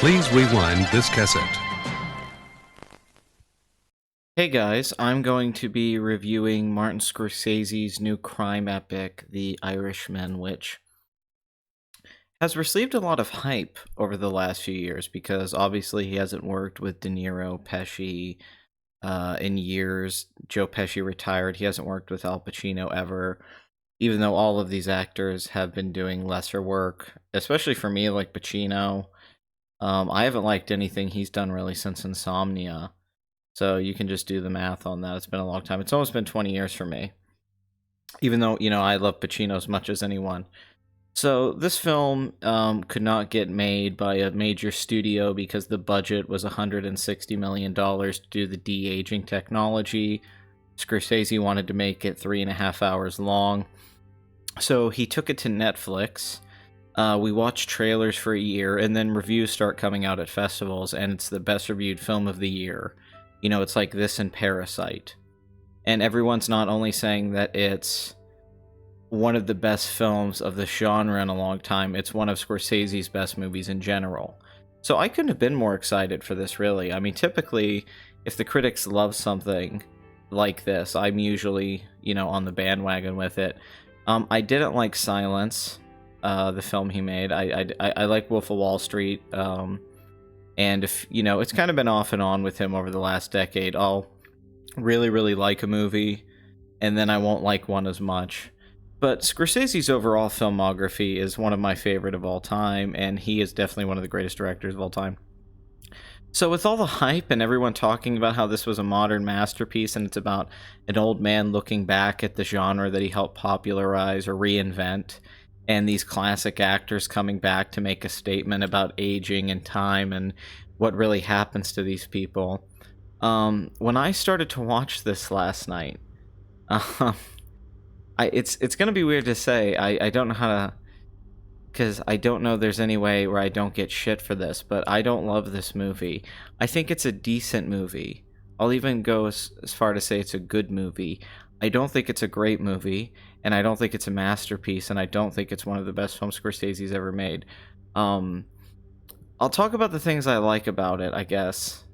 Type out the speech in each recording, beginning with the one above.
Please rewind this cassette. Hey guys, I'm going to be reviewing Martin Scorsese's new crime epic, The Irishman, which has received a lot of hype over the last few years because obviously he hasn't worked with De Niro, Pesci in years. Joe Pesci retired. He hasn't worked with Al Pacino ever, even though all of these actors have been doing lesser work, especially for me, like Pacino. I haven't liked anything he's done really since Insomnia. So you can just do the math on that. It's been a long time. It's almost been 20 years for me. Even though, I love Pacino as much as anyone. So this film could not get made by a major studio because the budget was $160 million to do the de-aging technology. Scorsese wanted to make it 3.5 hours long. So he took it to Netflix. We watched trailers for a year, and then reviews start coming out at festivals, and it's the best reviewed film of the year. It's like this and Parasite. And everyone's not only saying that it's one of the best films of the genre in a long time, it's one of Scorsese's best movies in general. So I couldn't have been more excited for this, really. I mean, typically, if the critics love something like this, I'm usually, on the bandwagon with it. I didn't like Silence, the film he made. I like Wolf of Wall Street, and if, it's kind of been off and on with him over the last decade. I'll really, really like a movie, and then I won't like one as much. But Scorsese's overall filmography is one of my favorite of all time, and he is definitely one of the greatest directors of all time. So with all the hype and everyone talking about how this was a modern masterpiece, and it's about an old man looking back at the genre that he helped popularize or reinvent, and these classic actors coming back to make a statement about aging and time and what really happens to these people. When I started to watch this last night, it's gonna be weird to say. I don't know how to, because I don't know there's any way where I don't get shit for this, but I don't love this movie. I think it's a decent movie. I'll even go as far to say it's a good movie. I don't think it's a great movie, and I don't think it's a masterpiece, and I don't think it's one of the best films Scorsese's ever made. I'll talk about the things I like about it, I guess.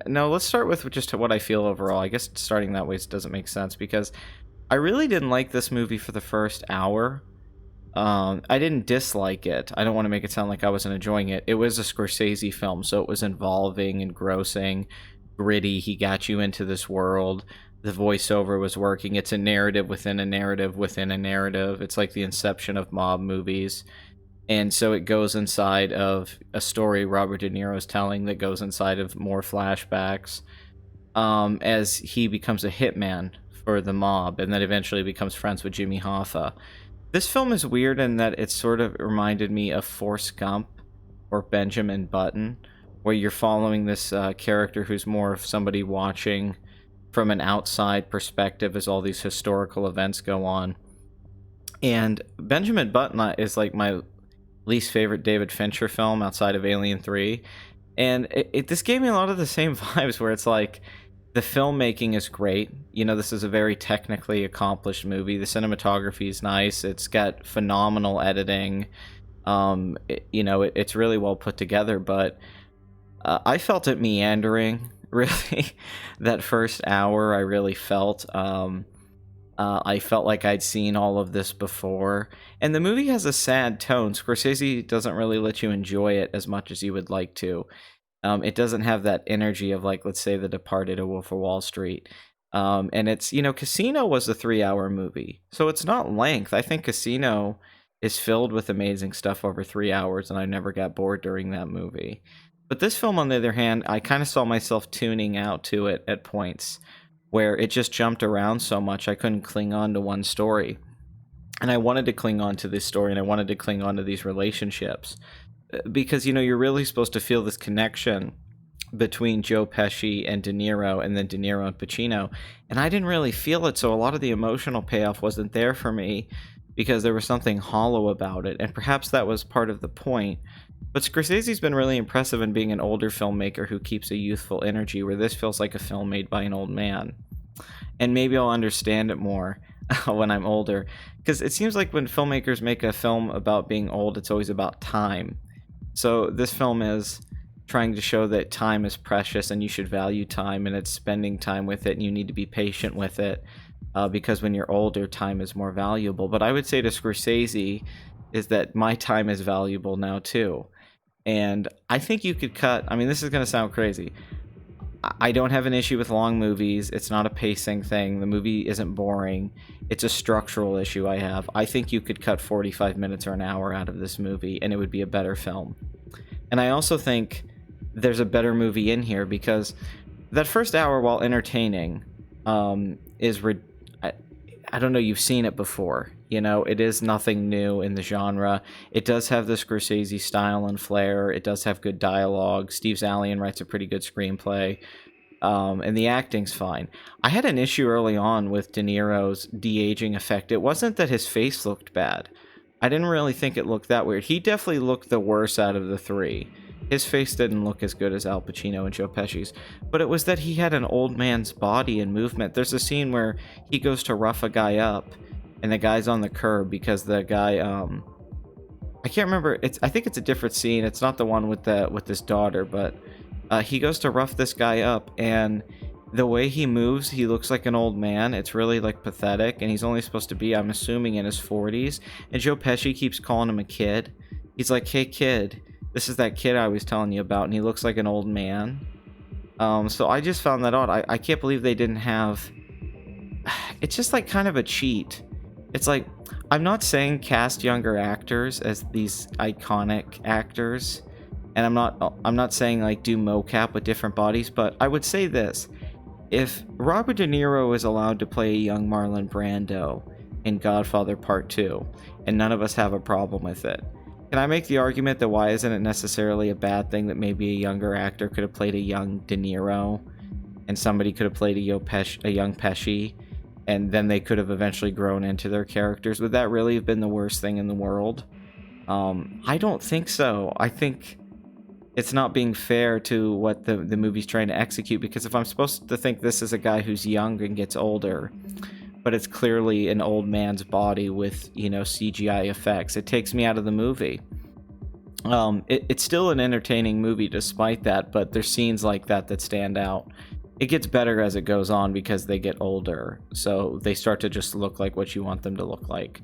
No, let's start with just what I feel overall. I guess starting that way doesn't make sense, because I really didn't like this movie for the first hour. I didn't dislike it. I don't want to make it sound like I wasn't enjoying it. It was a Scorsese film, so it was involving, engrossing, gritty. He got you into this world. The voiceover was working. It's a narrative within a narrative within a narrative. It's like the inception of mob movies. And so it goes inside of a story Robert De Niro is telling that goes inside of more flashbacks, as he becomes a hitman for the mob and then eventually becomes friends with Jimmy Hoffa. This film is weird in that it sort of reminded me of Forrest Gump or Benjamin Button, where you're following this character who's more of somebody watching from an outside perspective as all these historical events go on. And Benjamin Button is like my least favorite David Fincher film outside of Alien 3. And this gave me a lot of the same vibes where it's like the filmmaking is great. This is a very technically accomplished movie. The cinematography is nice. It's got phenomenal editing. It's really well put together, but I felt it meandering. Really, that first hour I really felt I felt like I'd seen all of this before, and the movie has a sad tone. Scorsese doesn't really let you enjoy it as much as you would like to. It doesn't have that energy of, like, let's say The Departed or Wolf of Wall Street. And it's, Casino was a 3-hour movie, so it's not length. I think Casino is filled with amazing stuff over 3 hours, and I never got bored during that movie. But this film, on the other hand, I kind of saw myself tuning out to it at points where it just jumped around so much I couldn't cling on to one story. And I wanted to cling on to this story, and I wanted to cling on to these relationships. Because, you're really supposed to feel this connection between Joe Pesci and De Niro, and then De Niro and Pacino. And I didn't really feel it, so a lot of the emotional payoff wasn't there for me because there was something hollow about it. And perhaps that was part of the point. But Scorsese's been really impressive in being an older filmmaker who keeps a youthful energy, where this feels like a film made by an old man. And maybe I'll understand it more when I'm older, because it seems like when filmmakers make a film about being old, it's always about time. So this film is trying to show that time is precious and you should value time, and it's spending time with it and you need to be patient with it, because when you're older, time is more valuable. But I would say to Scorsese is that my time is valuable now too. And I think you could cut, I mean, this is going to sound crazy. I don't have an issue with long movies. It's not a pacing thing. The movie isn't boring. It's a structural issue I have. I think you could cut 45 minutes or an hour out of this movie and it would be a better film. And I also think there's a better movie in here because that first hour, while entertaining, is I don't know, you've seen it before. You know, it is nothing new in the genre. It does have the Scorsese style and flair. It does have good dialogue. Steve Zalian writes a pretty good screenplay. And the acting's fine. I had an issue early on with De Niro's de-aging effect. It wasn't that his face looked bad. I didn't really think it looked that weird. He definitely looked the worst out of the three. His face didn't look as good as Al Pacino and Joe Pesci's, but it was that he had an old man's body and movement. There's a scene where he goes to rough a guy up, and the guy's on the curb because the guy, I can't remember. I think it's a different scene. It's not the one with his daughter, but he goes to rough this guy up, and the way he moves, he looks like an old man. It's really like pathetic, and he's only supposed to be, I'm assuming, in his 40s. And Joe Pesci keeps calling him a kid. He's like, "Hey kid, this is that kid I was telling you about," and he looks like an old man. So I just found that odd. I can't believe they didn't have. It's just like kind of a cheat. It's like, I'm not saying cast younger actors as these iconic actors, and I'm not saying like do mocap with different bodies, but I would say this: if Robert De Niro is allowed to play a young Marlon Brando in Godfather Part 2, and none of us have a problem with it, can I make the argument that why isn't it necessarily a bad thing that maybe a younger actor could have played a young De Niro, and somebody could have played a young Pesci, and then they could have eventually grown into their characters? Would that really have been the worst thing in the world? I don't think so. I think it's not being fair to what the movie's trying to execute, because if I'm supposed to think this is a guy who's young and gets older, but it's clearly an old man's body with, you know, CGI effects, it takes me out of the movie. It's still an entertaining movie despite that, but there's scenes like that stand out. It gets better as it goes on because they get older, so they start to just look like what you want them to look like.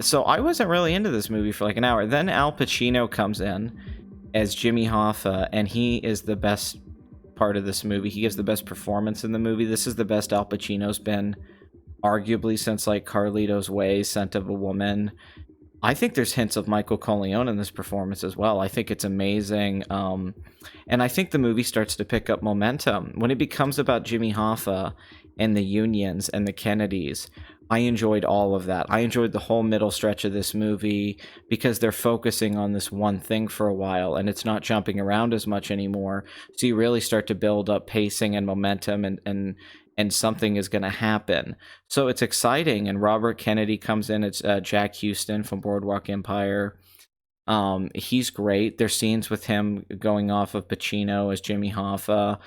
So I wasn't really into this movie for like an hour. Then Al Pacino comes in as Jimmy Hoffa, and he is the best part of this movie. He gives the best performance in the movie. This is the best Al Pacino's been, arguably, since like Carlito's Way, Scent of a Woman. I think there's hints of Michael Corleone in this performance as well. I think it's amazing. And I think the movie starts to pick up momentum. When it becomes about Jimmy Hoffa and the unions and the Kennedys, I enjoyed all of that. I enjoyed the whole middle stretch of this movie because they're focusing on this one thing for a while, and it's not jumping around as much anymore. So you really start to build up pacing and momentum, and something is going to happen. So it's exciting. And Robert Kennedy comes in. It's Jack Houston from Boardwalk Empire. He's great. There's scenes with him going off of Pacino as Jimmy Hoffa.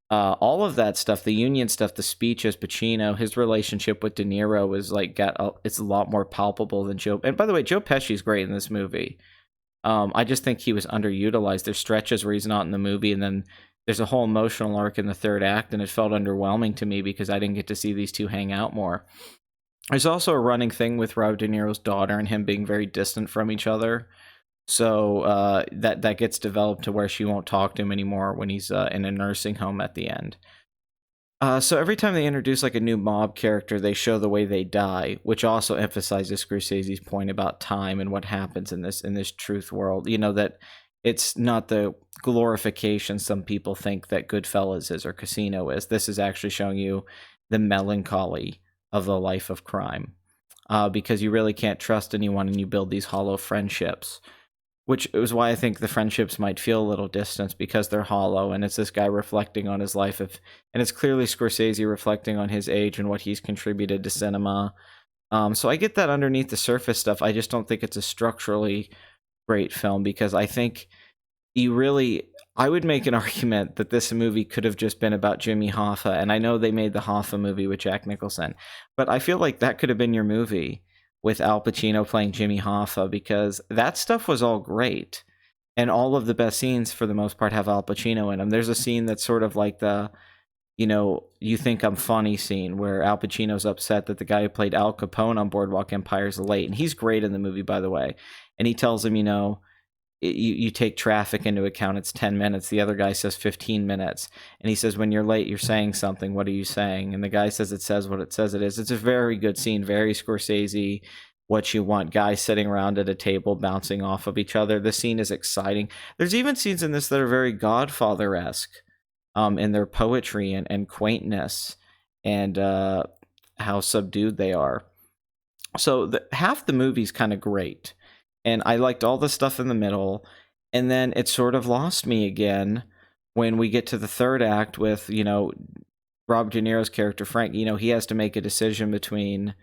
All of that stuff, the union stuff, the speech as Pacino, his relationship with De Niro is like it's a lot more palpable than Joe. And by the way, Joe Pesci's great in this movie. I just think he was underutilized. There's stretches where he's not in the movie, and then there's a whole emotional arc in the third act, and it felt underwhelming to me because I didn't get to see these two hang out more. There's also a running thing with Robert De Niro's daughter and him being very distant from each other. So that gets developed to where she won't talk to him anymore when he's in a nursing home at the end. So every time they introduce like a new mob character, they show the way they die, which also emphasizes Scorsese's point about time and what happens in this truth world. You know, that it's not the glorification some people think that Goodfellas is or Casino is. This is actually showing you the melancholy of the life of crime, because you really can't trust anyone and you build these hollow friendships. Which is why I think the friendships might feel a little distant, because they're hollow, and it's this guy reflecting on his life, and it's clearly Scorsese reflecting on his age and what he's contributed to cinema. So I get that underneath the surface stuff. I just don't think it's a structurally great film, because I think I would make an argument that this movie could have just been about Jimmy Hoffa, and I know they made the Hoffa movie with Jack Nicholson, but I feel like that could have been your movie with Al Pacino playing Jimmy Hoffa, because that stuff was all great. And all of the best scenes, for the most part, have Al Pacino in them. There's a scene that's sort of like the, you think I'm funny scene where Al Pacino's upset that the guy who played Al Capone on Boardwalk Empire is late. And he's great in the movie, by the way. And he tells him, you take traffic into account, it's 10 minutes. The other guy says 15 minutes. And he says, when you're late, you're saying something. What are you saying? And the guy says it says what it says it is. It's a very good scene, very Scorsese, what you want, guys sitting around at a table bouncing off of each other. The scene is exciting. There's even scenes in this that are very Godfather-esque, in their poetry and quaintness, and how subdued they are. So half the movie's kind of great, and I liked all the stuff in the middle, and then it sort of lost me again when we get to the third act with, Robert De Niro's character, Frank. He has to make a decision between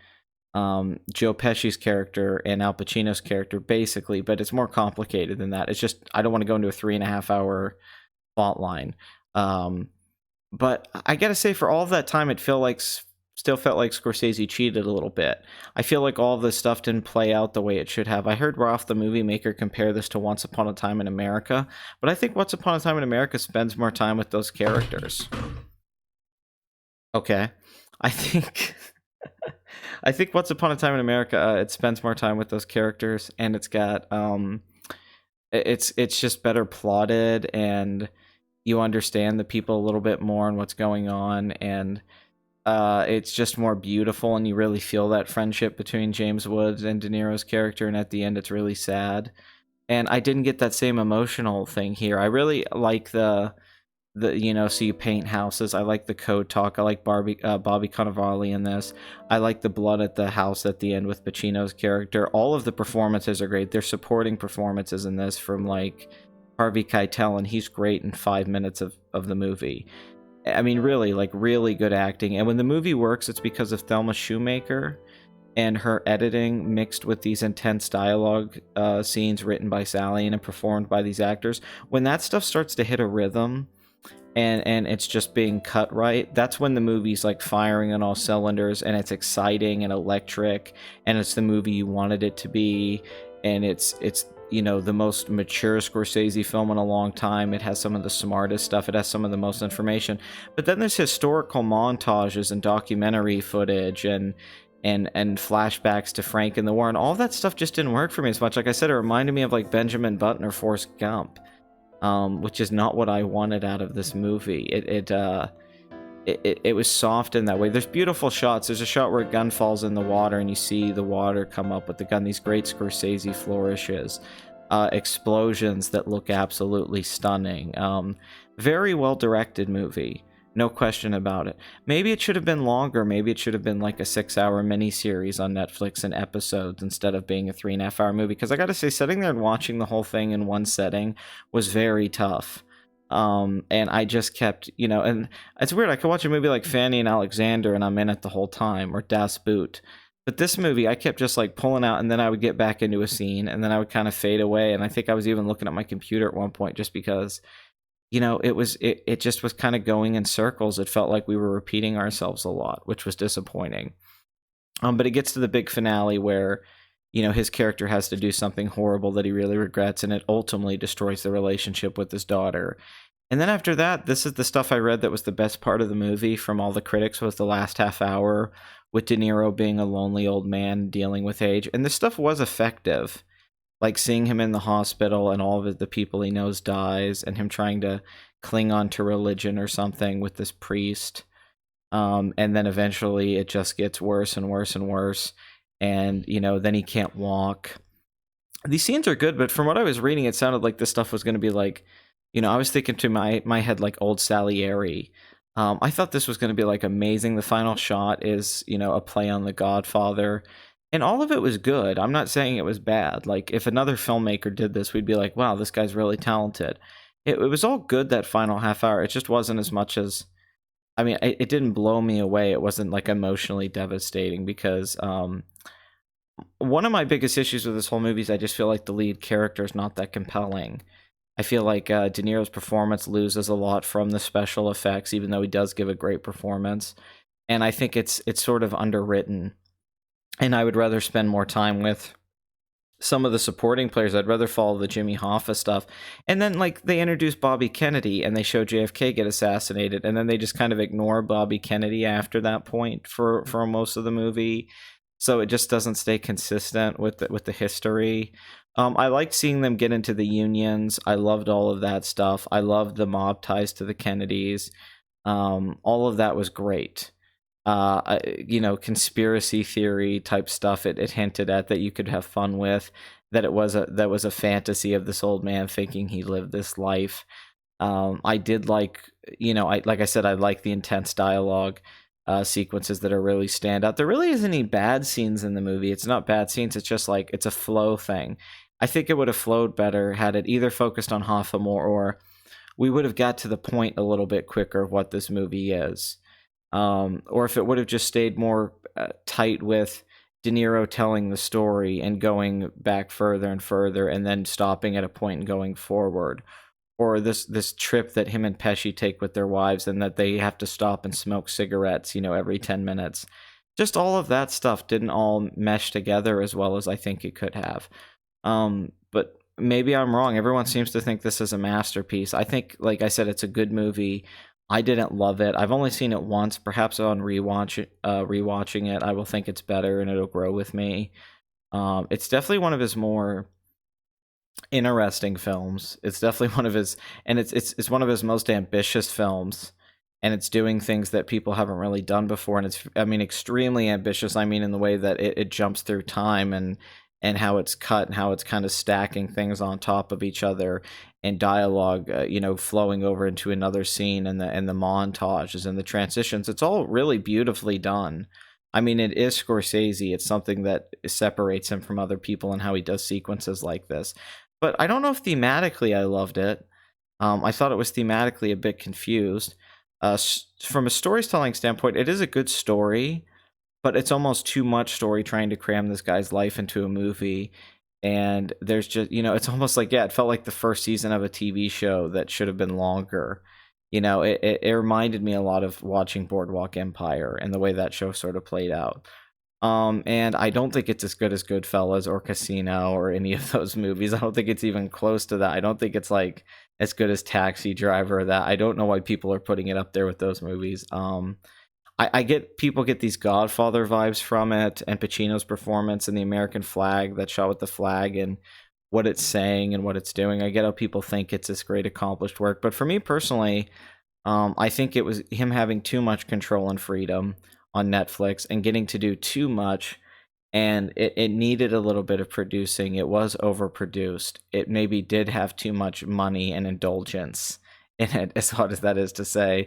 Joe Pesci's character and Al Pacino's character, basically, but it's more complicated than that. It's just, I don't want to go into a 3.5 hour plot line. But I gotta say, for all of that time, still felt like Scorsese cheated a little bit. I feel like all of this stuff didn't play out the way it should have. I heard Ralph the Movie Maker compare this to Once Upon a Time in America, but I think Once Upon a Time in America spends more time with those characters. Okay. I think I think Once Upon a Time in America, it spends more time with those characters, and it's got it's just better plotted, and you understand the people a little bit more and what's going on, and it's just more beautiful, and you really feel that friendship between James Woods and De Niro's character, and at the end it's really sad. And I didn't get that same emotional thing here. I really like the so you paint houses. I like the code talk. I like Bobby Cannavale in this. I like the blood at the house at the end with Pacino's character. All of the performances are great. They're supporting performances in this from like Harvey Keitel, and he's great in 5 minutes of the movie. I mean, really, like, really good acting. And when the movie works, it's because of Thelma Shoemaker and her editing mixed with these intense dialogue scenes written by Sally and performed by these actors. When that stuff starts to hit a rhythm, and it's just being cut right, that's when the movie's like firing on all cylinders, and it's exciting and electric, and it's the movie you wanted it to be, and it's the most mature Scorsese film in a long time. It has some of the smartest stuff, it has some of the most information, but then there's historical montages and documentary footage and flashbacks to Frank and the war, and all that stuff just didn't work for me as much. Like I said, it reminded me of like Benjamin Button or Forrest Gump, which is not what I wanted out of this movie. It was soft in that way. There's beautiful shots. There's a shot where a gun falls in the water and you see the water come up with the gun. These great Scorsese flourishes, explosions that look absolutely stunning. Very well directed movie. No question about it. Maybe it should have been longer. Maybe it should have been like a 6-hour miniseries on Netflix in episodes instead of being a 3.5 hour movie. Because I gotta say, sitting there and watching the whole thing in one setting was very tough. And I just kept, and it's weird. I could watch a movie like Fanny and Alexander and I'm in it the whole time, or Das Boot. But this movie, I kept just like pulling out, and then I would get back into a scene, and then I would kind of fade away. And I think I was even looking at my computer at one point just because it just was kind of going in circles. It felt like we were repeating ourselves a lot, which was disappointing. But it gets to the big finale where, his character has to do something horrible that he really regrets, and it ultimately destroys the relationship with his daughter. And then after that, this is the stuff I read that was the best part of the movie from all the critics, was the last half hour with De Niro being a lonely old man dealing with age. And this stuff was effective. Like seeing him in the hospital and all of the people he knows dies, and him trying to cling on to religion or something with this priest. And then eventually it just gets worse and worse and worse. And, then he can't walk. These scenes are good, but from what I was reading, it sounded like this stuff was going to be like, I was thinking to my head like old Salieri. I thought this was going to be like amazing. The final shot is, a play on The Godfather. And all of it was good. I'm not saying it was bad. Like, if another filmmaker did this, we'd be like, wow, this guy's really talented. It was all good, that final half hour. It just wasn't as much as... I mean, it didn't blow me away. It wasn't, like, emotionally devastating because... one of my biggest issues with this whole movie is I just feel like the lead character is not that compelling. I feel like De Niro's performance loses a lot from the special effects, even though he does give a great performance. And I think it's sort of underwritten. And I would rather spend more time with some of the supporting players. I'd rather follow the Jimmy Hoffa stuff. And then like they introduce Bobby Kennedy and they show JFK get assassinated, and then they just kind of ignore Bobby Kennedy after that point for most of the movie. So it just doesn't stay consistent with the history. I liked seeing them get into the unions. I loved all of that stuff. I loved the mob ties to the Kennedys. All of that was great. Conspiracy theory type stuff. It hinted at that you could have fun with, that that was a fantasy of this old man thinking he lived this life. I did like, like I said, I like the intense dialogue sequences that are really stand out. There really isn't any bad scenes in the movie. It's not bad scenes. It's just like it's a flow thing. I think it would have flowed better had it either focused on Hoffa more, or we would have got to the point a little bit quicker of what this movie is. Or if it would have just stayed more tight with De Niro telling the story and going back further and further, and then stopping at a point and going forward, or this trip that him and Pesci take with their wives, and that they have to stop and smoke cigarettes, every 10 minutes. Just all of that stuff didn't all mesh together as well as I think it could have. But maybe I'm wrong. Everyone seems to think this is a masterpiece. I think, like I said, it's a good movie. I didn't love it. I've only seen it once. Perhaps on rewatching it, I will think it's better and it'll grow with me. It's definitely one of his more interesting films. It's definitely one of his, and it's one of his most ambitious films, and it's doing things that people haven't really done before. And it's, I mean, extremely ambitious. I mean, in the way that it jumps through time, and how it's cut, and how it's kind of stacking things on top of each other, and dialogue, flowing over into another scene, and the montages and the transitions. It's all really beautifully done. I mean, it is Scorsese. It's something that separates him from other people and how he does sequences like this. But I don't know if thematically I loved it. I thought it was thematically a bit confused. From a storytelling standpoint, it is a good story, but it's almost too much story trying to cram this guy's life into a movie. And there's just, it's almost like, yeah, it felt like the first season of a TV show that should have been longer. It reminded me a lot of watching Boardwalk Empire and the way that show sort of played out. And I don't think it's as good as Goodfellas or Casino or any of those movies. I don't think it's even close to that. I don't think it's like as good as Taxi Driver or that. I don't know why people are putting it up there with those movies. I get people get these Godfather vibes from it, and Pacino's performance, and the American flag, that shot with the flag, and what it's saying and what it's doing. I get how people think it's this great accomplished work, but for me personally, I think it was him having too much control and freedom on Netflix and getting to do too much, and it needed a little bit of producing. It was overproduced. It maybe did have too much money and indulgence in it, as hard as that is to say.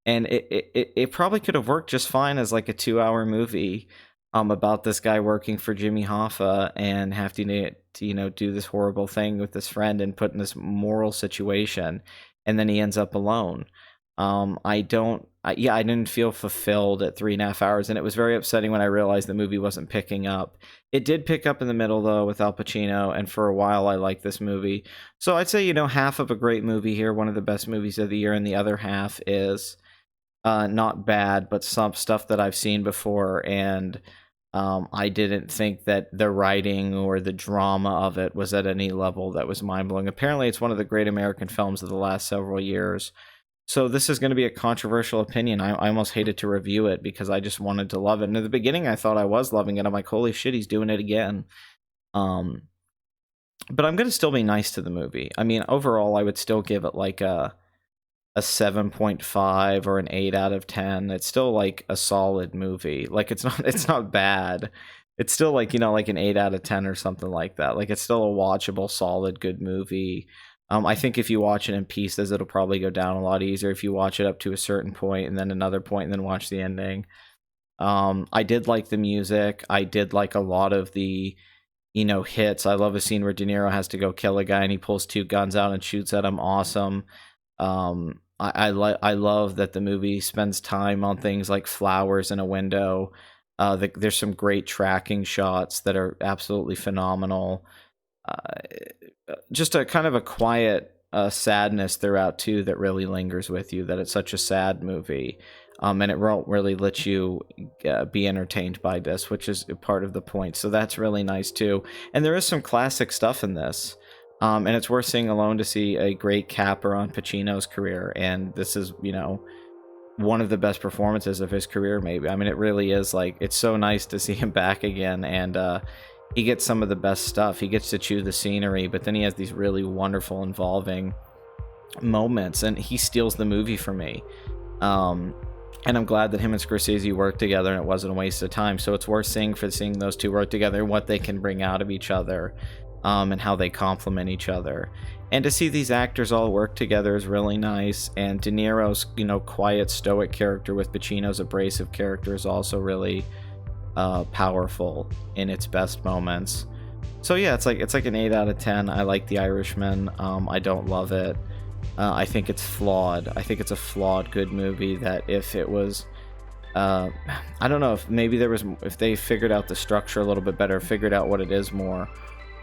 And it probably could have worked just fine as like a 2-hour movie, about this guy working for Jimmy Hoffa and having to do this horrible thing with his friend and put in this moral situation, and then he ends up alone. I didn't feel fulfilled at 3.5 hours, and it was very upsetting when I realized the movie wasn't picking up. It did pick up in the middle though with Al Pacino, and for a while I liked this movie. So I'd say, half of a great movie here, one of the best movies of the year, and the other half is not bad, but some stuff that I've seen before, and I didn't think that the writing or the drama of it was at any level that was mind-blowing. Apparently, it's one of the great American films of the last several years. So this is going to be a controversial opinion. I almost hated to review it because I just wanted to love it. And at the beginning, I thought I was loving it. I'm like, holy shit, he's doing it again. But I'm going to still be nice to the movie. I mean, overall, I would still give it like a 7.5 or an 8 out of 10. It's still like a solid movie. Like it's not bad. It's still like, like an 8 out of 10 or something like that. Like it's still a watchable, solid, good movie. I think if you watch it in pieces, it'll probably go down a lot easier if you watch it up to a certain point and then another point and then watch the ending. I did like the music. I did like a lot of the, hits. I love a scene where De Niro has to go kill a guy and he pulls two guns out and shoots at him. Awesome. I love that the movie spends time on things like flowers in a window. There's some great tracking shots that are absolutely phenomenal. Just a kind of a quiet sadness throughout too that really lingers with you, that it's such a sad movie. and it won't really let you be entertained by this, which is part of the point. So that's really nice too. And there is some classic stuff in this. And it's worth seeing alone to see a great capper on Pacino's career. And this is, one of the best performances of his career, maybe. I mean, it really is. Like, it's so nice to see him back again, and he gets some of the best stuff. He gets to chew the scenery, but then he has these really wonderful, involving moments, and he steals the movie for me. And I'm glad that him and Scorsese worked together, and it wasn't a waste of time. So it's worth seeing those two work together, and what they can bring out of each other, and how they complement each other. And to see these actors all work together is really nice. And De Niro's, quiet, stoic character with Pacino's abrasive character is also really powerful in its best moments. So yeah, it's like an 8 out of 10. I like The Irishman. I don't love it. I think it's flawed. I think it's a flawed good movie that if it was, I don't know, if they figured out the structure a little bit better, figured out what it is more,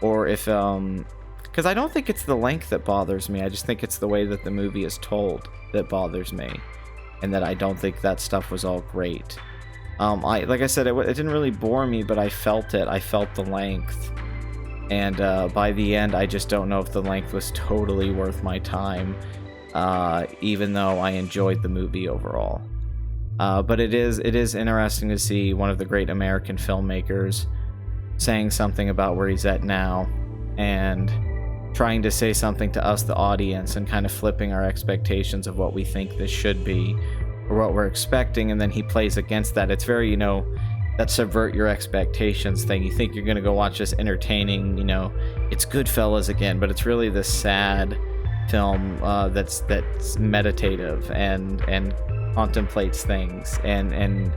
or if, because I don't think it's the length that bothers me. I just think it's the way that the movie is told that bothers me, and that I don't think that stuff was all great. Like I said, it didn't really bore me, but I felt it. I felt the length. And by the end, I just don't know if the length was totally worth my time, even though I enjoyed the movie overall. But it is interesting to see one of the great American filmmakers saying something about where he's at now, and trying to say something to us, the audience, and kind of flipping our expectations of what we think this should be, or what we're expecting, and then he plays against that. It's very, that subvert your expectations thing. You think you're going to go watch this entertaining, it's Goodfellas again, but it's really this sad film that's meditative and contemplates things and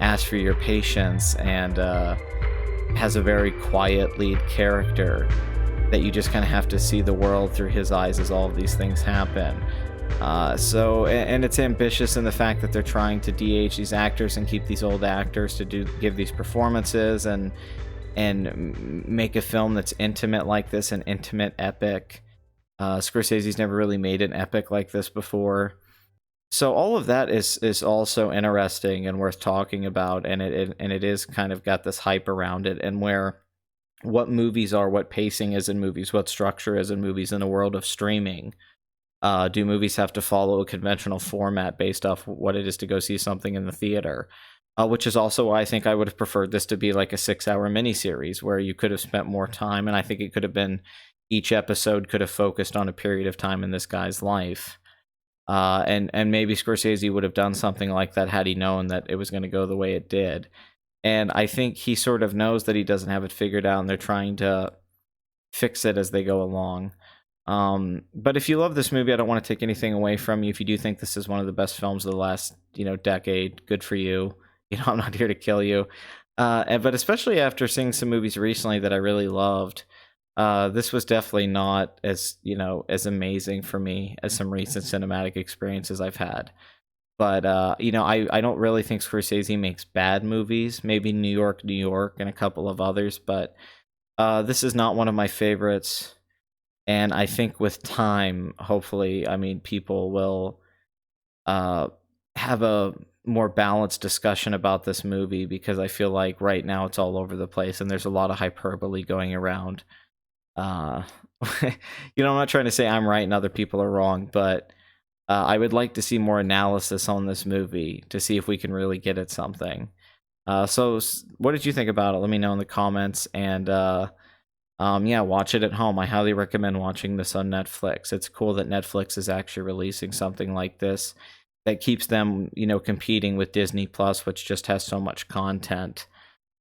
asks for your patience, and has a very quiet lead character that you just kind of have to see the world through his eyes as all of these things happen. And it's ambitious in the fact that they're trying to de-age these actors and keep these old actors to give these performances, and make a film that's intimate like this, an intimate epic. Scorsese's never really made an epic like this before. So all of that is also interesting and worth talking about, and it is kind of got this hype around it, and what movies are, what pacing is in movies, what structure is in movies in a world of streaming. Do movies have to follow a conventional format based off what it is to go see something in the theater? Which is also why I think I would have preferred this to be like a 6-hour miniseries, where you could have spent more time, and I think it could have been, each episode could have focused on a period of time in this guy's life. And maybe Scorsese would have done something like that had he known that it was going to go the way it did. And I think he sort of knows that he doesn't have it figured out, and they're trying to fix it as they go along. But if you love this movie, I don't want to take anything away from you. If you do think this is one of the best films of the last, decade, good for you. I'm not here to kill you. But especially after seeing some movies recently that I really loved, this was definitely not as, as amazing for me as some recent cinematic experiences I've had. But, I don't really think Scorsese makes bad movies. Maybe New York, New York, and a couple of others. But this is not one of my favorites. And I think with time, hopefully, people will have a more balanced discussion about this movie, because I feel like right now it's all over the place and there's a lot of hyperbole going around. I'm not trying to say I'm right and other people are wrong, but I would like to see more analysis on this movie to see if we can really get at something. So what did you think about it? Let me know in the comments, and watch it at home. I highly recommend watching this on Netflix. It's cool that Netflix is actually releasing something like this that keeps them, competing with Disney Plus, which just has so much content.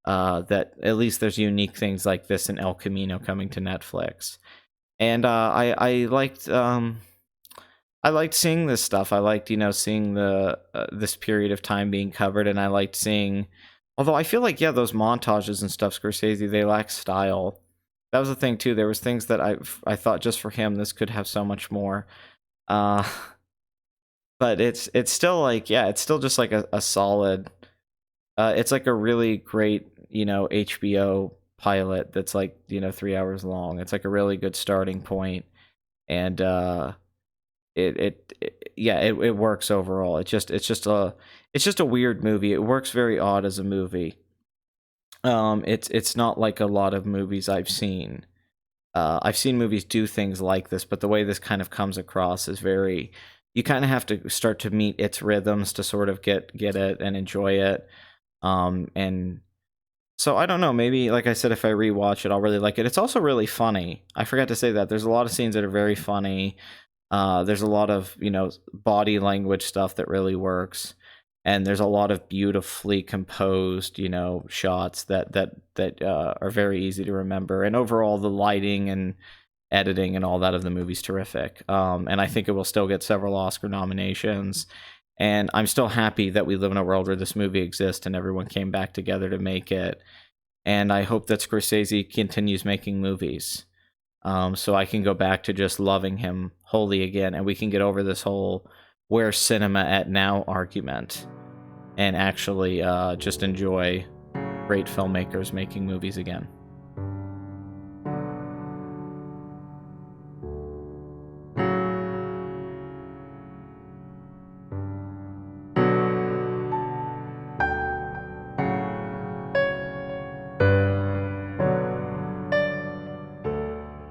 That at least there's unique things like this in El Camino coming to Netflix. And I liked seeing this stuff. I liked, seeing the this period of time being covered, and I liked seeing. Although I feel like, those montages and stuff, Scorsese, they lack style. That was the thing too. There was things that I thought just for him this could have so much more. But it's still like, it's still just like a solid. It's like a really great, HBO pilot that's like, 3 hours long. It's like a really good starting point, and it works overall. It's just a weird movie. It works very odd as a movie. It's not like a lot of movies I've seen. I've seen movies do things like this, but the way this kind of comes across is very. You kind of have to start to meet its rhythms to sort of get it and enjoy it. And so I don't know. Maybe, like I said, if I rewatch it, I'll really like it. It's also really funny. I forgot to say that there's a lot of scenes that are very funny. There's a lot of body language stuff that really works, and there's a lot of beautifully composed shots that are very easy to remember. And overall, the lighting and editing and all that of the movie's terrific. And I think it will still get several Oscar nominations. And I'm still happy that we live in a world where this movie exists and everyone came back together to make it. And I hope that Scorsese continues making movies, so I can go back to just loving him wholly again, and we can get over this whole "where's cinema at now" argument, and actually just enjoy great filmmakers making movies again.